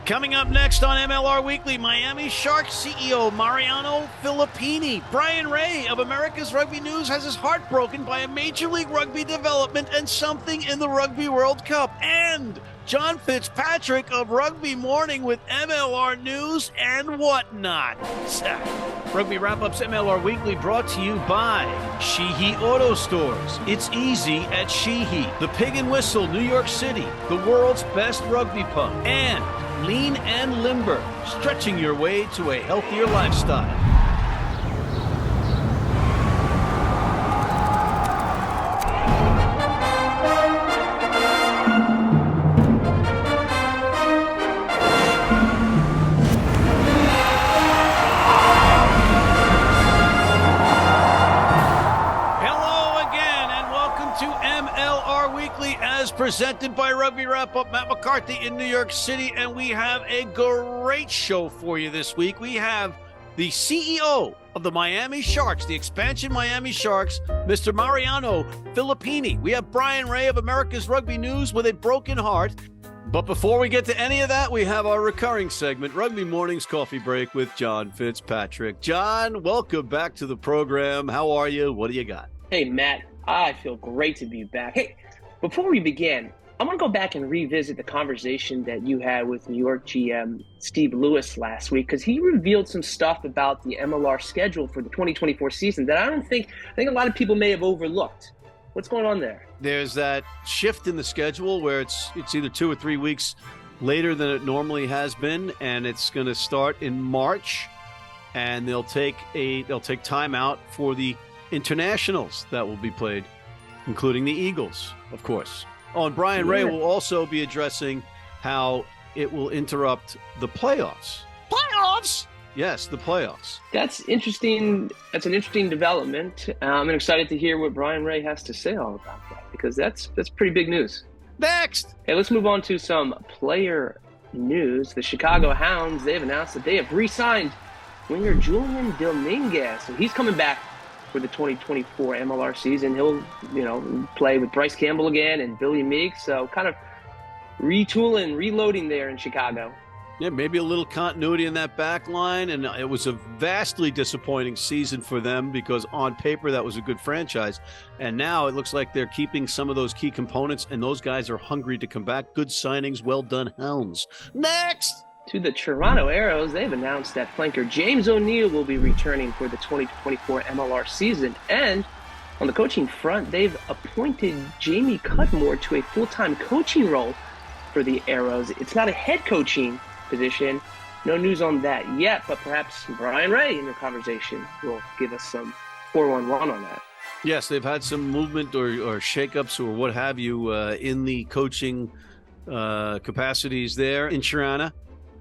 Coming up next on MLR Weekly, Miami Sharks CEO Mariano Filippini. Bryan Ray of America's Rugby News has his heart broken by a Major League Rugby development and something in the Rugby World Cup. And John Fitzpatrick of Rugby Morning with MLR News and whatnot. Rugby Wrap-Up's MLR Weekly brought to you by Sheehy Auto Stores. It's easy at Sheehy. The Pig and Whistle, New York City, the world's best rugby pub. And Lean and Limber, stretching your way to a healthier lifestyle. Presented by Rugby Wrap-Up, Matt McCarthy in New York City, and we have a great show for you this week. We have the CEO of the Miami Sharks, the expansion Miami Sharks, Mr. Mariano Filippini. We have Bryan Ray of America's Rugby News with a broken heart. But before we get to any of that, we have our recurring segment, Rugby Morning's Coffee Break with John Fitzpatrick. John, welcome back to the program. How are you? What do you got? Hey, Matt. I feel great to be back. Hey, before we begin, I want to go back and revisit the conversation that you had with New York GM Steve Lewis last week, because he revealed some stuff about the MLR schedule for the 2024 season that I think a lot of people may have overlooked. What's going on there? There's that shift in the schedule where it's either 2 or 3 weeks later than it normally has been, and it's going to start in March, and they'll take time out for the internationals that will be played, including the Eagles, of course. Oh, and Bryan Ray will also be addressing how it will interrupt the playoffs. Playoffs? Yes, the playoffs. That's interesting. That's an interesting development. I'm excited to hear what Bryan Ray has to say all about that, because that's pretty big news. Next! Hey, let's move on to some player news. The Chicago Hounds, they've announced that they have re-signed winger Julian Dominguez. So he's coming back for the 2024 MLR season. He'll, play with Bryce Campbell again and Billy Meeks. So kind of retooling, reloading there in Chicago. Yeah, maybe a little continuity in that back line. And it was a vastly disappointing season for them because on paper that was a good franchise. And now it looks like they're keeping some of those key components, and those guys are hungry to come back. Good signings. Well done, Hounds. Next! To the Toronto Arrows, they've announced that flanker James O'Neill will be returning for the 2024 MLR season. And on the coaching front, they've appointed Jamie Cudmore to a full-time coaching role for the Arrows. It's not a head coaching position. No news on that yet, but perhaps Bryan Ray in your conversation will give us some 411 on that. Yes, they've had some movement or shakeups or what have you in the coaching capacities there in Toronto.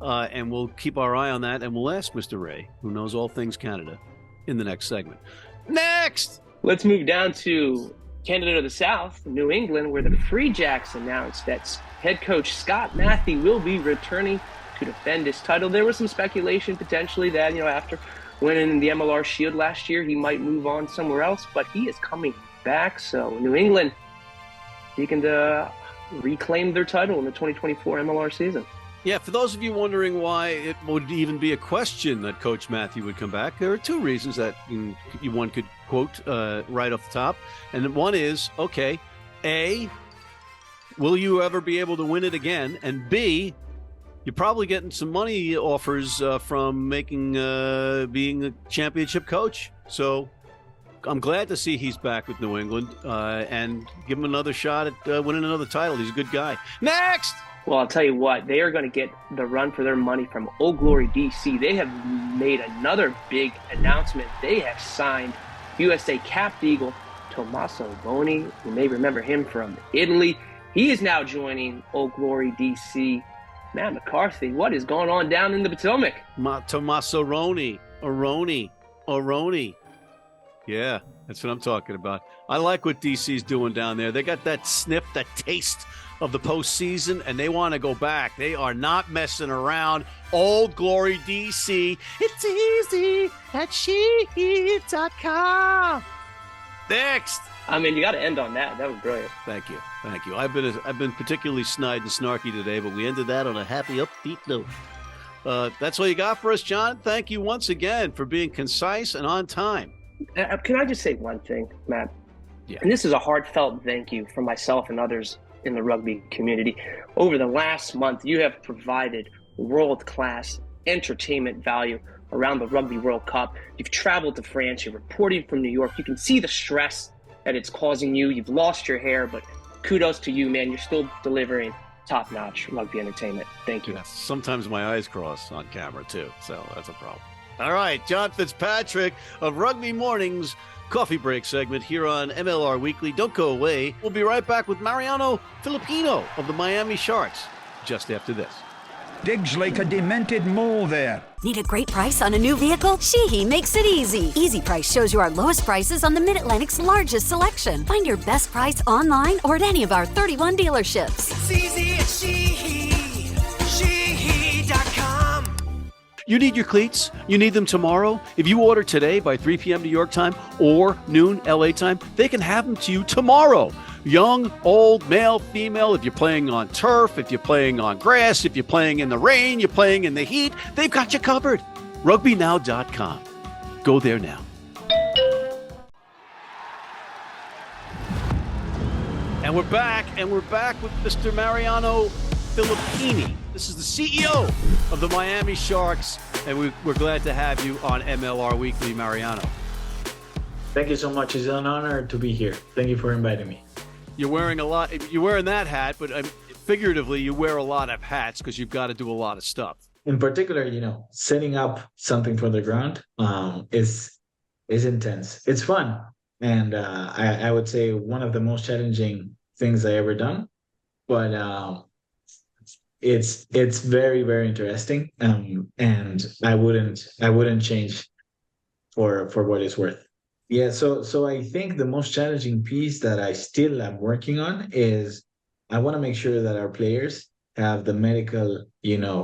And we'll keep our eye on that, and we'll ask Mr. Ray, who knows all things Canada, in the next segment. Next! Let's move down to Canada to the South, New England, where the Free Jacks announced that head coach Scott Matthew will be returning to defend his title. There was some speculation potentially that, after winning the MLR Shield last year, he might move on somewhere else, but he is coming back. So New England, he can reclaim their title in the 2024 MLR season. Yeah, for those of you wondering why it would even be a question that Coach Matthew would come back, there are two reasons that one could quote right off the top. And one is, okay, A, will you ever be able to win it again? And B, you're probably getting some money offers from being a championship coach. So I'm glad to see he's back with New England and give him another shot at winning another title. He's a good guy. Next! Well, I'll tell you what, they are going to get the run for their money from Old Glory DC. They have made another big announcement. They have signed USA capped eagle Tommaso Boni. You may remember him from Italy. He is now joining Old Glory DC. Matt McCarthy, what is going on down in the Potomac? Tommaso Aroni. Yeah, that's what I'm talking about. I like what DC's doing down there. They got that sniff, that taste of the postseason, and they want to go back. They are not messing around. Old Glory DC. It's easy at Sheets.com. Next, I mean, you got to end on that. That was brilliant. Thank you. Thank you. I've been particularly snide and snarky today, but we ended that on a happy, upbeat note. That's all you got for us, John. Thank you once again for being concise and on time. Can I just say one thing, Matt? Yeah. And this is a heartfelt thank you from myself and others in the rugby community. Over the last month, you have provided world-class entertainment value around the Rugby World Cup. You've traveled to France. You're reporting from New York. You can see the stress that it's causing you. You've lost your hair, but kudos to you, man. You're still delivering top-notch rugby entertainment. Thank you. Yes, sometimes my eyes cross on camera, too, so that's a problem. All right, John Fitzpatrick of Rugby Mornings Coffee Break segment here on MLR Weekly. Don't go away. We'll be right back with Mariano Filippini of the Miami Sharks just after this. Digs like a demented mole there. Need a great price on a new vehicle? Sheehy makes it easy. Easy Price shows you our lowest prices on the Mid-Atlantic's largest selection. Find your best price online or at any of our 31 dealerships. It's easy at Sheehy. Sheehy.com. You need your cleats? You need them tomorrow? If you order today by 3 p.m. New York time or noon LA time, they can have them to you tomorrow. Young, old, male, female, if you're playing on turf, if you're playing on grass, if you're playing in the rain, you're playing in the heat, they've got you covered. RugbyNow.com. Go there now. And we're back with Mr. Mariano Filippini. This is the CEO of the Miami Sharks, and we're glad to have you on MLR Weekly, Mariano. Thank you so much. It's an honor to be here. Thank you for inviting me. You're wearing that hat, but figuratively, you wear a lot of hats because you've got to do a lot of stuff. In particular, setting up something for the ground is intense. It's fun, and I would say one of the most challenging things I ever done. But it's very, very interesting, and I wouldn't change for what it's worth. Yeah, so I think the most challenging piece that I still am working on is I want to make sure that our players have the medical,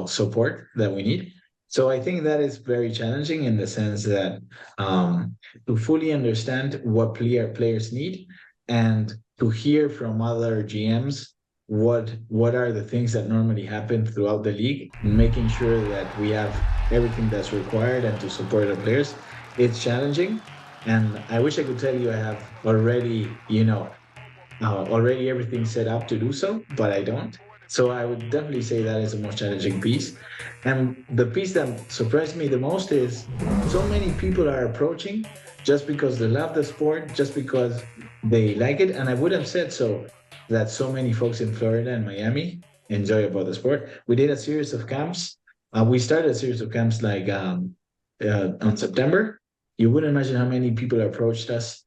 support that we need. So I think that is very challenging in the sense that to fully understand what players need and to hear from other GMs what are the things that normally happen throughout the league, and making sure that we have everything that's required and to support our players. It's challenging. And I wish I could tell you I have already, already everything set up to do so, but I don't. So I would definitely say that is the most challenging piece. And the piece that surprised me the most is so many people are approaching just because they love the sport, just because they like it. And I would have said so that so many folks in Florida and Miami enjoy about the sport. We did a series of camps. We started a series of camps like on September. You wouldn't imagine how many people approached us,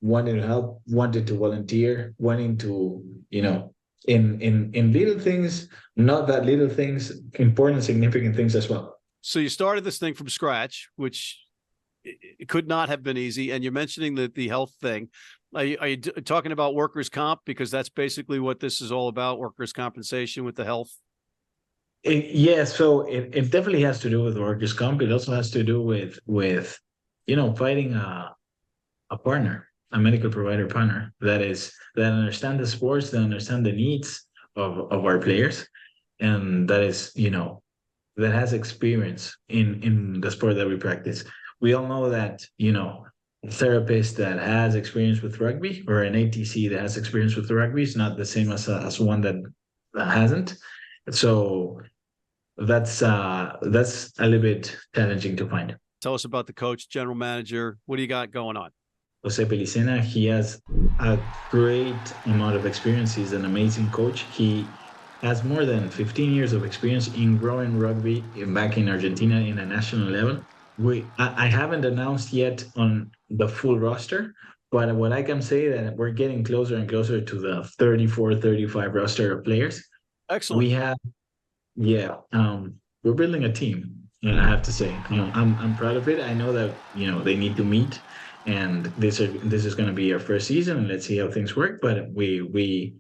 wanted to help, wanted to volunteer, wanting to, in little things, not that little things, important, significant things as well. So you started this thing from scratch, which it could not have been easy. And you're mentioning the health thing. Are you talking about workers' comp? Because that's basically what this is all about, workers' compensation with the health. Yeah, so it definitely has to do with workers' comp. It also has to do with finding a partner, a medical provider partner that understand the sports, that understand the needs of our players, and that is, that has experience in the sport that we practice. We all know that, a therapist that has experience with rugby or an ATC that has experience with rugby is not the same as one that hasn't. So that's a little bit challenging to find. Tell us about the coach, general manager. What do you got going on? Jose Pelicena, he has a great amount of experience. He's an amazing coach. He has more than 15 years of experience in growing rugby back in Argentina in a national level. I haven't announced yet on the full roster, but what I can say that we're getting closer and closer to the 34, 35 roster of players. Excellent. We're building a team. And I have to say, I'm proud of it. I know that, they need to meet, and this is going to be our first season, and let's see how things work. But we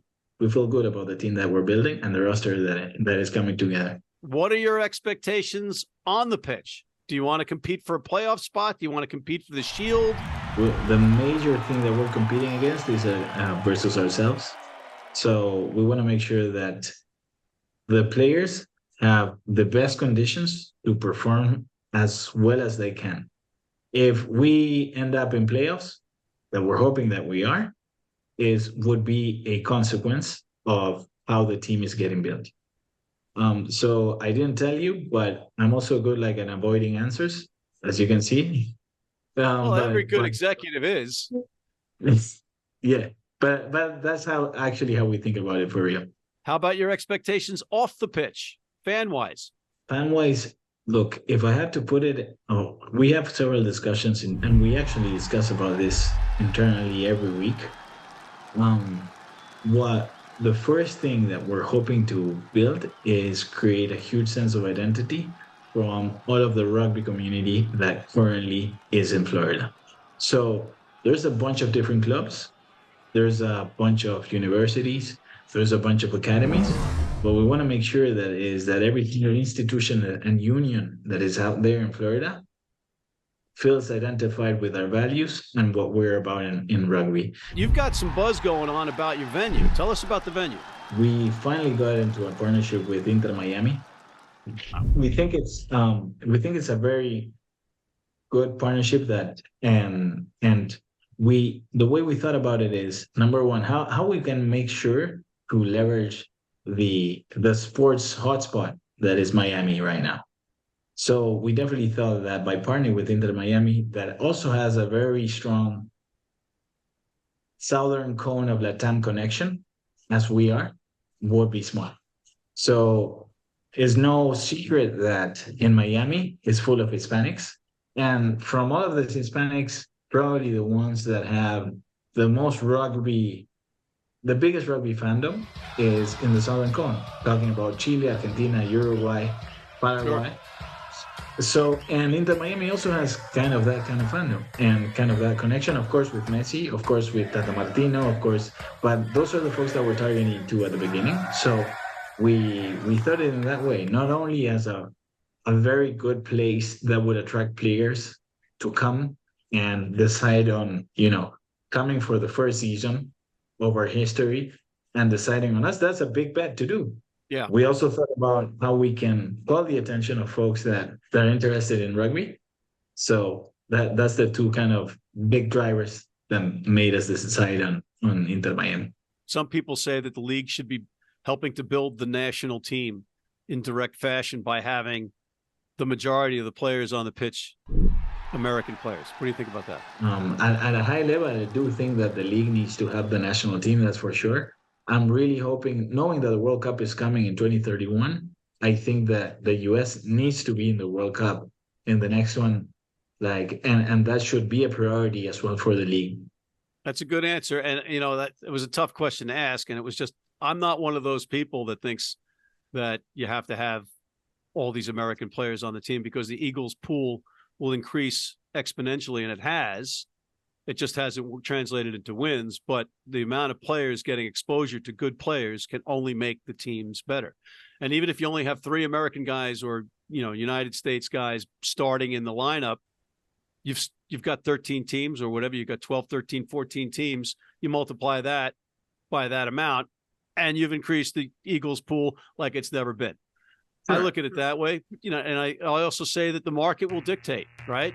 feel good about the team that we're building and the roster that is coming together. What are your expectations on the pitch? Do you want to compete for a playoff spot? Do you want to compete for the Shield? the major thing that we're competing against is versus ourselves. So we want to make sure that the players have the best conditions to perform as well as they can. If we end up in playoffs, that we're hoping that we are, would be a consequence of how the team is getting built. So I didn't tell you, but I'm also good like at avoiding answers, as you can see. Well, every good executive is. Yeah, but that's how we think about it for real. How about your expectations off the pitch, fan-wise? Fan-wise, look, if I have to put it, we have several discussions, and we actually discuss about this internally every week. What the first thing that we're hoping to build is create a huge sense of identity from all of the rugby community that currently is in Florida. So there's a bunch of different clubs. There's a bunch of universities. There's a bunch of academies. But we want to make sure that every institution and union that is out there in Florida feels identified with our values and what we're about in rugby. You've got some buzz going on about your venue. Tell us about the venue. We finally got into a partnership with Inter Miami. We think it's a very good partnership the way we thought about it is, number one, how we can make sure to leverage the sports hotspot that is Miami right now. So we definitely thought that by partnering with Inter Miami, that also has a very strong southern cone of Latam connection, as we are, would be smart. So it's no secret that in Miami is full of Hispanics. And from all of these Hispanics, probably the ones that have the most rugby, the biggest rugby fandom is in the Southern Cone, talking about Chile, Argentina, Uruguay, Paraguay. Sure. So, and Inter Miami also has kind of that kind of fandom and kind of that connection, of course, with Messi, of course, with Tata Martino, of course, but those are the folks that we're targeting to at the beginning. So we thought it in that way, not only as a very good place that would attract players to come and decide on, coming for the first season of our history and deciding on us. That's a big bet to do. Yeah. We also thought about how we can call the attention of folks that are interested in rugby. So that's the two kind of big drivers that made us decide on Inter Miami. Some people say that the league should be helping to build the national team in direct fashion by having the majority of the players on the pitch American players. What do you think about that? At a high level, I do think that the league needs to have the national team, that's for sure. I'm really hoping, knowing that the World Cup is coming in 2031, I think that the US needs to be in the World Cup in the next one, and that should be a priority as well for the league. That's a good answer. And, that it was a tough question to ask. And it was just, I'm not one of those people that thinks that you have to have all these American players on the team because the Eagles pool will increase exponentially, and it has. It just hasn't translated into wins, but the amount of players getting exposure to good players can only make the teams better. And even if you only have 3 American guys or, United States guys starting in the lineup, you've got 13 teams or whatever. You've got 12, 13, 14 teams. You multiply that by that amount, and you've increased the Eagles pool like it's never been. Sure. I look at it that way, and I also say that the market will dictate, right?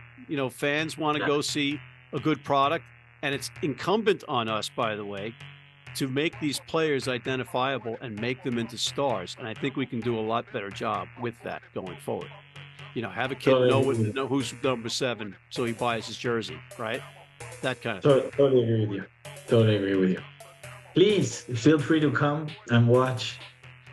Fans want to go see a good product, and it's incumbent on us, by the way, to make these players identifiable and make them into stars. And I think we can do a lot better job with that going forward. Have a kid know who's number 7, so he buys his jersey, right? That kind of thing. Totally agree with you. Please feel free to come and watch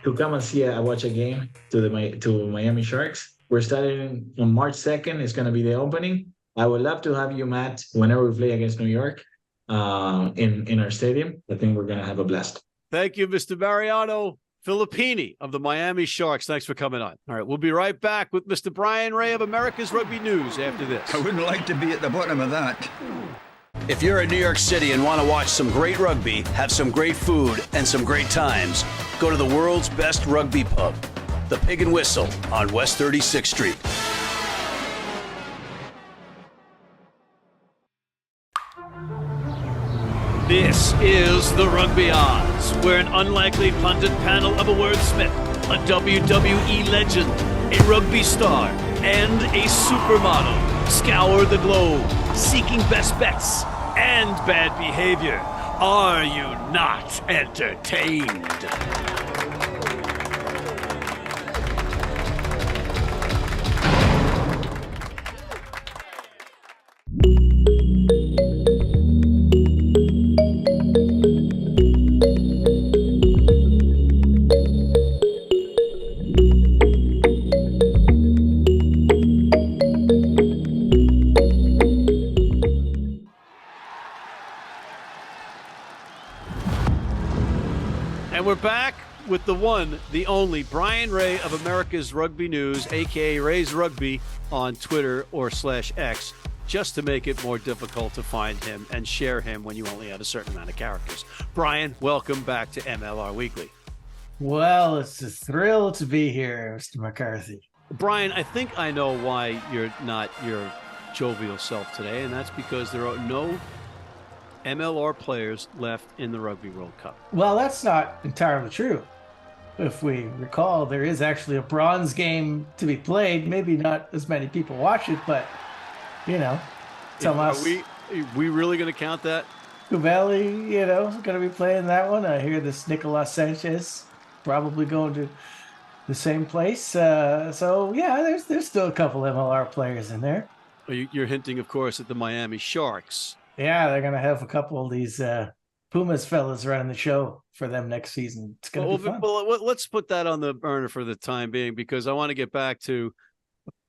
a game to Miami Sharks. We're starting on March 2nd. It's going to be the opening. I would love to have you, Matt, whenever we play against New York in our stadium. I think we're going to have a blast. Thank you, Mr. Mariano Filippini of the Miami Sharks. Thanks for coming on. All right, we'll be right back with Mr. Bryan Ray of America's Rugby News after this. I wouldn't like to be at the bottom of that. If you're in New York City and want to watch some great rugby, have some great food, and some great times, go to the world's best rugby pub, the Pig and Whistle on West 36th Street. This is the Rugby Odds, where an unlikely pundit panel of a wordsmith, a WWE legend, a rugby star, and a supermodel scour the globe, seeking best bets and bad behavior. Are you not entertained? And we're back with the one, the only, Bryan Ray of America's Rugby News, a.k.a. Ray's Rugby, on Twitter or /X, just to make it more difficult to find him and share him when you only have a certain amount of characters. Bryan, welcome back to MLR Weekly. Well, it's a thrill to be here, Mr. McCarthy. Bryan, I think I know why you're not your jovial self today, and that's because there are no MLR players left in the Rugby World Cup. Well, that's not entirely true. If we recall, there is actually a bronze game to be played. Maybe not as many people watch it, but, you know, Are we really going to count that? Cubelli, you know, is going to be playing that one. I hear this Nicolas Sanchez probably going to the same place. So, yeah, there's still a couple MLR players in there. You're hinting, of course, at the Miami Sharks. Yeah, they're going to have a couple of these Pumas fellas running the show for them next season. It's going to be fun. Well, let's put that on the burner for the time being, because I want to get back to,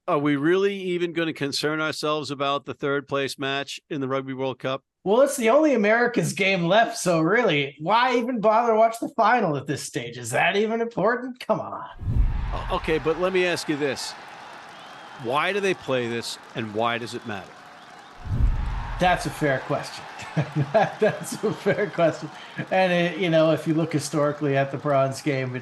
are we really even going to concern ourselves about the third place match in the Rugby World Cup? Well, it's the only America's game left, so really, why even bother watch the final at this stage? Is that even important? Come on. Okay, but let me ask you this. Why do they play this, and why does it matter? That's a fair question. That's a fair question. And, you know, if you look historically at the bronze game,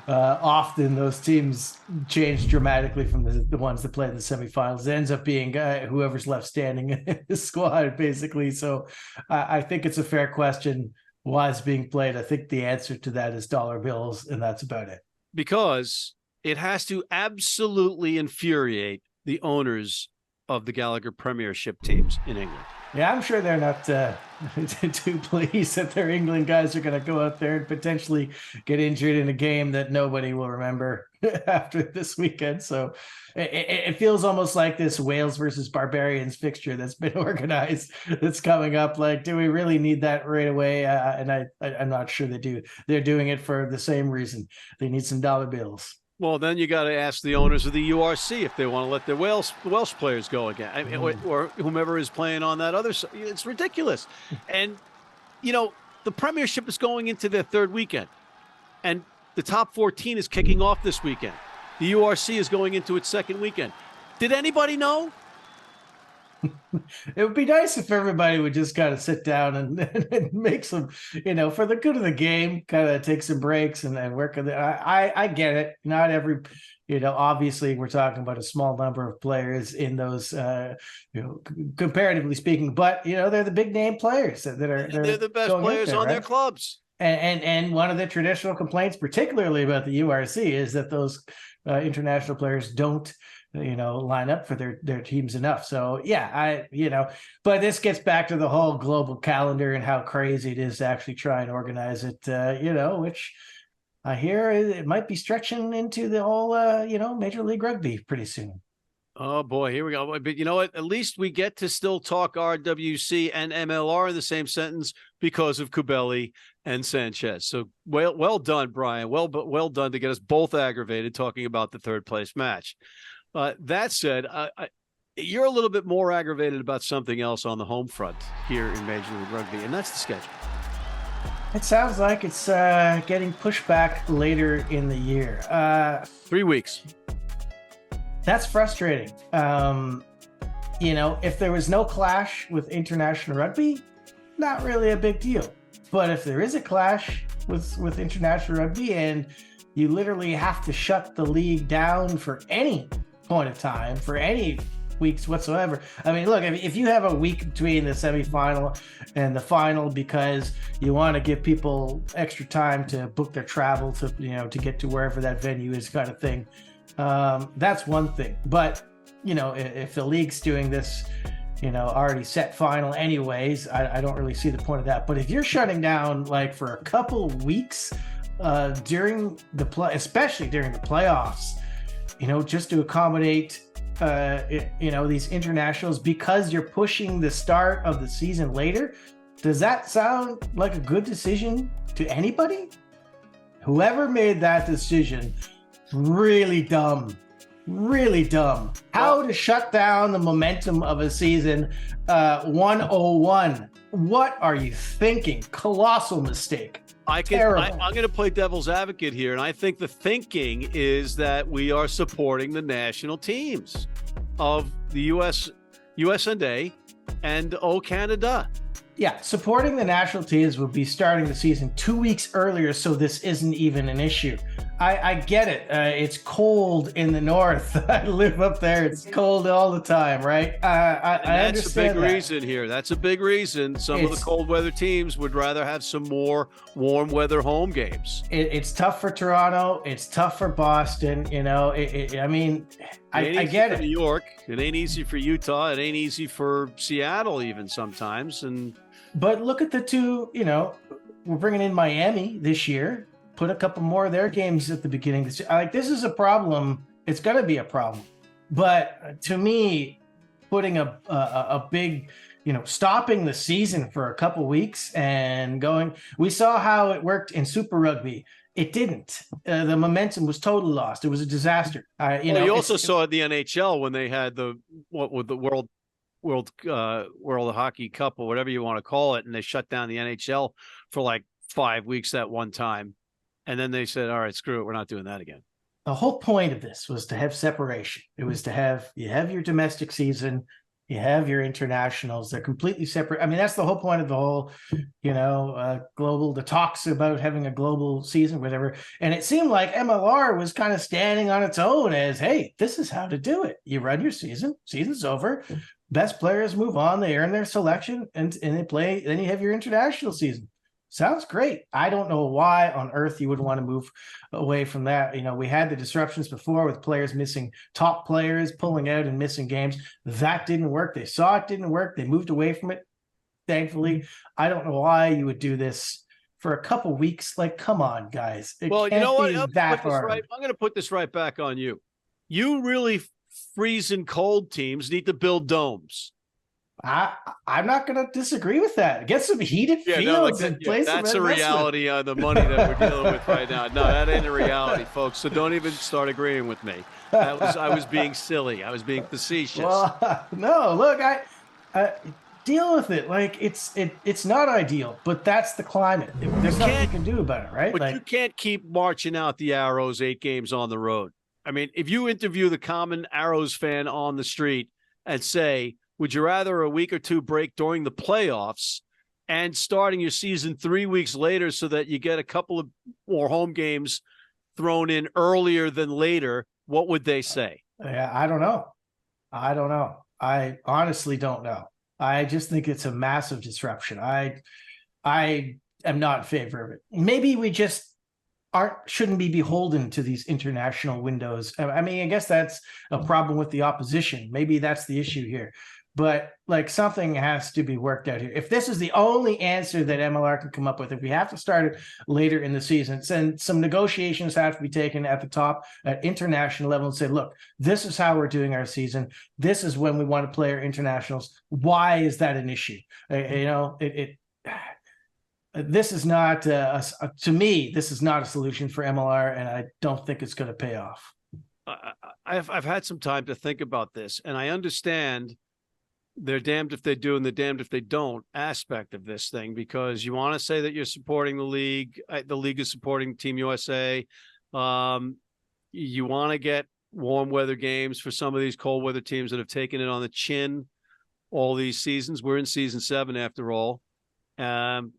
often those teams change dramatically from the ones that play in the semifinals. It ends up being whoever's left standing in the squad, basically. So I think it's a fair question. Why it's being played? I think the answer to that is dollar bills, and that's about it. Because it has to absolutely infuriate the owners of the Gallagher Premiership teams in England. Yeah, I'm sure they're not too pleased that their England guys are going to go out there and potentially get injured in a game that nobody will remember after this weekend. So it feels almost like this Wales versus Barbarians fixture that's been organized that's coming up. Like, do we really need that right away? And I'm not sure they do. They're doing it for the same reason. They need some dollar bills. Well, then you got to ask the owners of the URC if they want to let their Welsh players go again, I mean, or whomever is playing on that other side. It's ridiculous. And, you know, the Premiership is going into their third weekend, and the top 14 is kicking off this weekend. The URC is going into its second weekend. Did anybody know? It would be nice if everybody would just kind of sit down and make some, you know, for the good of the game, kind of take some breaks and work. I get it. Not every, you know, obviously we're talking about a small number of players in those, you know, comparatively speaking, but, you know, they're the big name players they're the best players on their clubs. And one of the traditional complaints, particularly about the URC, is that those international players don't, you know, line up for their teams enough. So yeah, but this gets back to the whole global calendar and how crazy it is to actually try and organize it, you know, which I hear it might be stretching into the whole, you know, Major League Rugby pretty soon. Oh boy, here we go. But you know what? At least we get to still talk RWC and MLR in the same sentence because of Cubelli and Sanchez. So well done, Bryan. Well done to get us both aggravated talking about the third place match. That said, you're a little bit more aggravated about something else on the home front here in Major League Rugby, and that's the schedule. It sounds like it's getting pushed back later in the year. 3 weeks. That's frustrating. You know, if there was no clash with international rugby, not really a big deal. But if there is a clash with international rugby and you literally have to shut the league down for any point of time, for any weeks whatsoever. I mean, look, if you have a week between the semifinal and the final because you want to give people extra time to book their travel to, to get to wherever that venue is, kind of thing, that's one thing. But, if the league's doing this, already set final anyways, I don't really see the point of that. But if you're shutting down like for a couple weeks during the especially during the playoffs, just to accommodate these internationals because you're pushing the start of the season later, does that sound like a good decision to anybody? Whoever made that decision, really dumb. How to shut down the momentum of a season 101. What are you thinking? Colossal mistake. I'm going to play devil's advocate here, and I think the thinking is that we are supporting the national teams of the USA, and Canada. Yeah, supporting the national teams would be starting the season 2 weeks earlier, so this isn't even an issue. I get it. It's cold in the north. I live up there. It's cold all the time, right? I understand that's a big reason here. That's a big reason. Some of the cold weather teams would rather have some more warm weather home games. It's tough for Toronto. It's tough for Boston. I get it. New York. It ain't easy for Utah. It ain't easy for Seattle even sometimes. But look at the two, we're bringing in Miami this year. Put a couple more of their games at the beginning. This is a problem. It's going to be a problem. But to me, putting a big, stopping the season for a couple weeks and going, we saw how it worked in Super Rugby. It didn't. The momentum was totally lost. It was a disaster. You also saw it in the NHL when they had the World Hockey Cup or whatever you want to call it, and they shut down the NHL for like 5 weeks that one time. And then they said, all right, screw it. We're not doing that again. The whole point of this was to have separation. It was to have your domestic season, you have your internationals. They're completely separate. I mean, that's the whole point of the whole, the talks about having a global season, whatever. And it seemed like MLR was kind of standing on its own as, hey, this is how to do it. You run your season's over. Best players move on. They earn their selection and they play. Then you have your international season. Sounds great. I don't know why on earth you would want to move away from that. We had the disruptions before with players missing, top players pulling out and missing games. That didn't work. They saw it didn't work. They moved away from it. Thankfully, I don't know why you would do this for a couple weeks. Like, come on, guys. Well, you know what? I'm going to put this right back on you. You really freezing cold teams need to build domes. I'm not going to disagree with that. Get some heated fields and play some. That's a reality on the money that we're dealing with right now. No, that ain't a reality, folks. So don't even start agreeing with me. I was being silly. I was being facetious. Well, no, look, I deal with it. Like it's not ideal, but that's the climate. There's nothing you can do about it, right? But you can't keep marching out the Arrows 8 games on the road. I mean, if you interview the common Arrows fan on the street and say, would you rather a week or two break during the playoffs and starting your season 3 weeks later so that you get a couple of more home games thrown in earlier than later? What would they say? Yeah, I don't know. I honestly don't know. I just think it's a massive disruption. I am not in favor of it. Maybe we just shouldn't be beholden to these international windows. I mean, I guess that's a problem with the opposition. Maybe that's the issue here. But like something has to be worked out here. If this is the only answer that MLR can come up with, if we have to start it later in the season, then some negotiations have to be taken at the top at international level and say, look, this is how we're doing our season. This is when we want to play our internationals. Why is that an issue? This is not, to me, this is not a solution for MLR, and I don't think it's going to pay off. I've had some time to think about this, and I understand they're damned if they do and they're damned if they don't aspect of this thing, because you want to say that you're supporting the league is supporting Team USA. You want to get warm weather games for some of these cold weather teams that have taken it on the chin all these seasons. We're in season 7 after all. I'm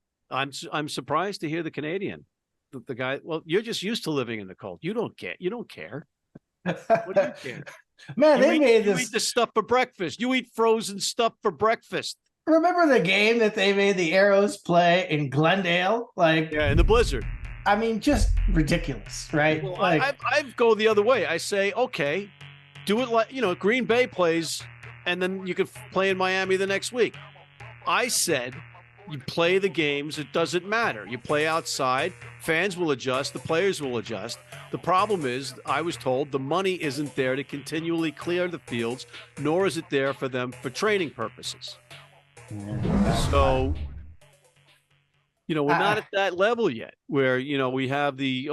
surprised to hear the Canadian, the guy. Well, you're just used to living in the cold. You don't care. What do you care? Man, they made You this. eat the stuff for breakfast. You eat frozen stuff for breakfast. Remember the game that they made the Arrows play in Glendale? Like, Yeah, in the blizzard. I mean, just ridiculous, right? Well, Like, I go the other way. I say, okay, do it like, Green Bay plays, and then you could play in Miami the next week. I said, you play the games. It doesn't matter. You play outside. Fans will adjust. The players will adjust. The problem is, I was told the money isn't there to continually clear the fields, nor is it there for them for training purposes. So, we're not at that level yet where, we have the,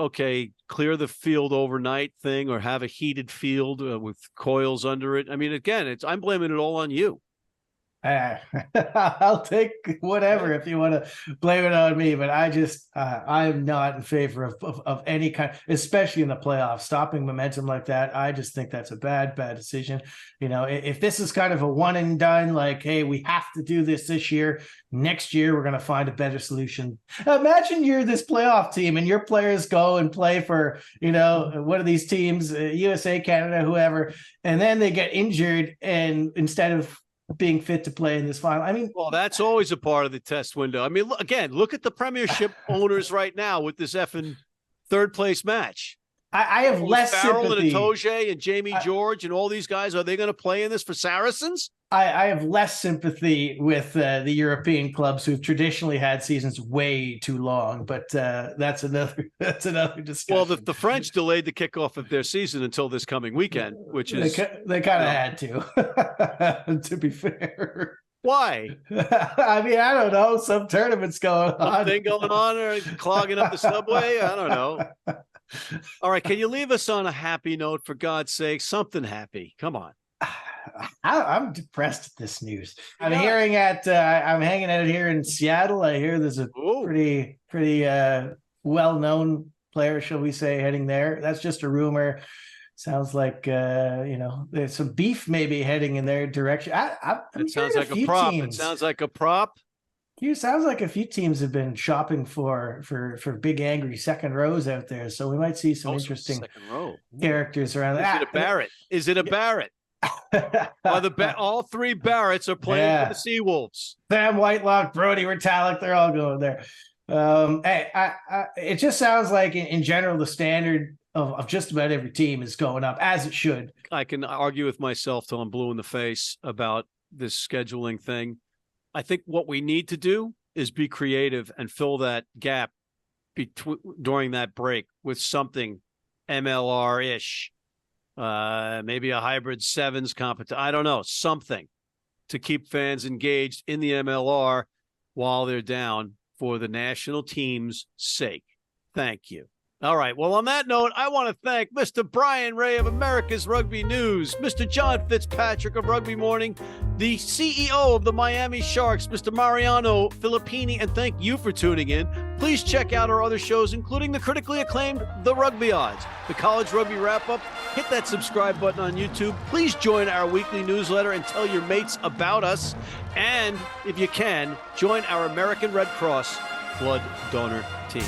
clear the field overnight thing or have a heated field with coils under it. I mean, again, I'm blaming it all on you. I'll take whatever if you want to blame it on me, but I am not in favor of any kind, especially in the playoffs, stopping momentum like that. I just think that's a bad decision. If this is kind of a one and done, like, hey, we have to do this year, next year we're going to find a better solution. Imagine you're this playoff team and your players go and play for, one of these teams, USA, Canada, whoever, and then they get injured, and instead of being fit to play in this final. I mean, well, that's always a part of the test window. I mean, look at the Premiership owners right now with this effing third place match. I have less Farrell sympathy. and Itoje and Jamie George and all these guys. Are they going to play in this for Saracens? I have less sympathy with the European clubs who've traditionally had seasons way too long, but that's another discussion. Well, the French delayed the kickoff of their season until this coming weekend, which is they kind of had to. To be fair. Why? I mean, I don't know. Some tournaments going on. Something going on or clogging up the subway? I don't know. All right, can you leave us on a happy note, for God's sake? Something happy. Come on. I'm depressed at this news. I'm hanging out here in Seattle. I hear there's a pretty well-known player, shall we say, heading there. That's just a rumor. Sounds like there's some beef maybe heading in their direction. It sounds like a prop. It sounds like a prop. It sounds like a few teams have been shopping for big angry second rows out there. So we might see some interesting characters around. Is it a Barrett? Is it a Barrett? All three Barretts are playing for the Seawolves. Sam Whitelock, Brody Retallick, they're all going there. It just sounds like in general the standard of just about every team is going up, as it should. I can argue with myself till I'm blue in the face about this scheduling thing. I think what we need to do is be creative and fill that gap during that break with something MLR-ish. Maybe a hybrid sevens competition. I don't know, something to keep fans engaged in the MLR while they're down for the national team's sake. Thank you. All right. Well, on that note, I want to thank Mr. Bryan Ray of America's Rugby News, Mr. John Fitzpatrick of Rugby Morning, the CEO of the Miami Sharks, Mr. Mariano Filippini, and thank you for tuning in. Please check out our other shows, including the critically acclaimed The Rugby Odds, the College Rugby Wrap-Up. Hit that subscribe button on YouTube. Please join our weekly newsletter and tell your mates about us. And if you can, join our American Red Cross blood donor team.